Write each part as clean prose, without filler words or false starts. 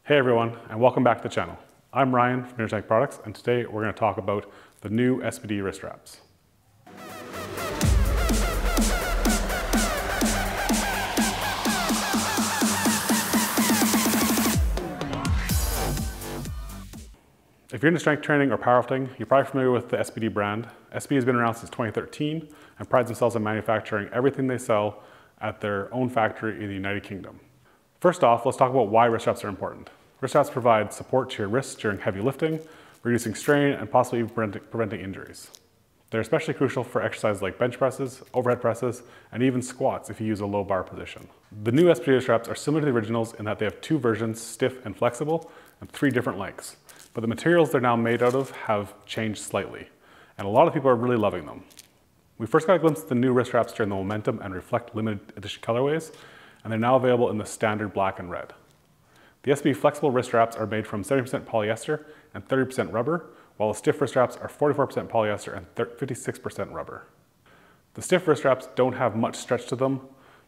Hey everyone, and welcome back to the channel. I'm Ryan from Intertech Products, and today we're going to talk about the new SBD wrist wraps. If you're into strength training or powerlifting, you're probably familiar with the SBD brand. SBD has been around since 2013 and prides themselves on manufacturing everything they sell at their own factory in the United Kingdom. First off, let's talk about why wrist wraps are important. Wrist wraps provide support to your wrists during heavy lifting, reducing strain and possibly even preventing injuries. They're especially crucial for exercises like bench presses, overhead presses, and even squats if you use a low bar position. The new SBD wrist wraps are similar to the originals in that they have two versions, stiff and flexible, and 3 different lengths. But the materials they're now made out of have changed slightly, and a lot of people are really loving them. We first got a glimpse of the new wrist wraps during the Momentum and Reflect limited edition colorways, and they're now available in the standard black and red. The SBD flexible wrist wraps are made from 70% polyester and 30% rubber, while the stiff wrist wraps are 44% polyester and 56% rubber. The stiff wrist wraps don't have much stretch to them,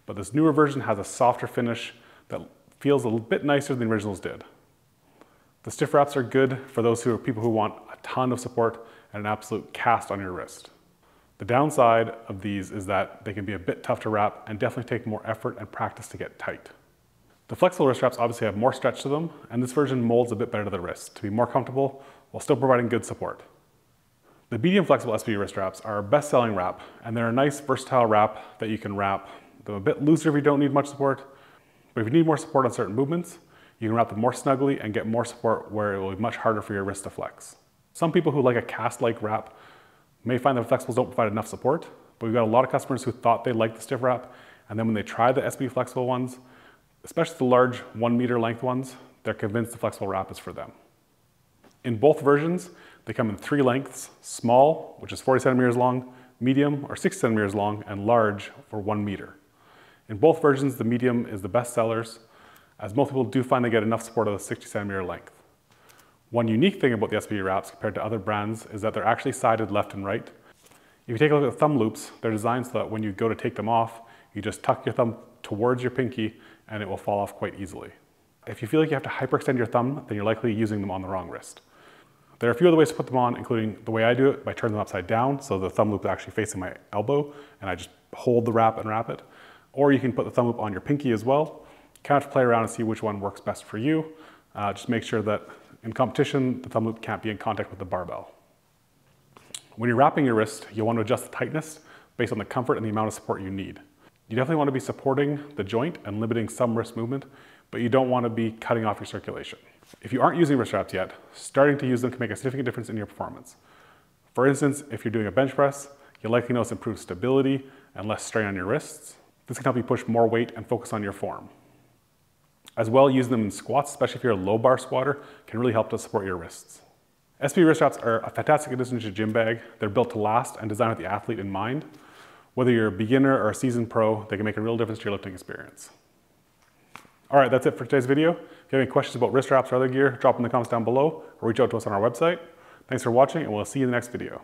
but this newer version has a softer finish that feels a little bit nicer than the originals did. The stiff wraps are good for those people who want a ton of support and an absolute cast on your wrist. The downside of these is that they can be a bit tough to wrap and definitely take more effort and practice to get tight. The flexible wrist wraps obviously have more stretch to them, and this version molds a bit better to the wrist to be more comfortable while still providing good support. The medium flexible SBD wrist wraps are our best-selling wrap, and they're a nice versatile wrap that you can wrap them a bit looser if you don't need much support, but if you need more support on certain movements, you can wrap them more snugly and get more support where it will be much harder for your wrist to flex. Some people who like a cast-like wrap may find that flexibles don't provide enough support, but we've got a lot of customers who thought they liked the stiff wrap, and then when they tried the SBD flexible ones, especially the large 1 meter length ones, they're convinced the flexible wrap is for them. In both versions, they come in 3 lengths: small, which is 40 centimeters long, medium, or 60 centimeters long, and large, for 1 meter. In both versions, the medium is the best sellers, as most people do find they get enough support of the 60 centimeter length. One unique thing about the SBD wraps compared to other brands is that they're actually sided left and right. If you take a look at the thumb loops, they're designed so that when you go to take them off, you just tuck your thumb towards your pinky and it will fall off quite easily. If you feel like you have to hyperextend your thumb, then you're likely using them on the wrong wrist. There are a few other ways to put them on, including the way I do it, by turning them upside down, so the thumb loop is actually facing my elbow, and I just hold the wrap and wrap it. Or you can put the thumb loop on your pinky as well. Kind of play around and see which one works best for you. Just make sure that in competition, the thumb loop can't be in contact with the barbell. When you're wrapping your wrist, you'll want to adjust the tightness based on the comfort and the amount of support you need. You definitely want to be supporting the joint and limiting some wrist movement, but you don't want to be cutting off your circulation. If you aren't using wrist wraps yet, starting to use them can make a significant difference in your performance. For instance, if you're doing a bench press, you'll likely notice improved stability and less strain on your wrists. This can help you push more weight and focus on your form. As well, using them in squats, especially if you're a low bar squatter, can really help to support your wrists. SBD wrist wraps are a fantastic addition to your gym bag. They're built to last and designed with the athlete in mind. Whether you're a beginner or a seasoned pro, they can make a real difference to your lifting experience. All right, that's it for today's video. If you have any questions about wrist wraps or other gear, drop them in the comments down below or reach out to us on our website. Thanks for watching, and we'll see you in the next video.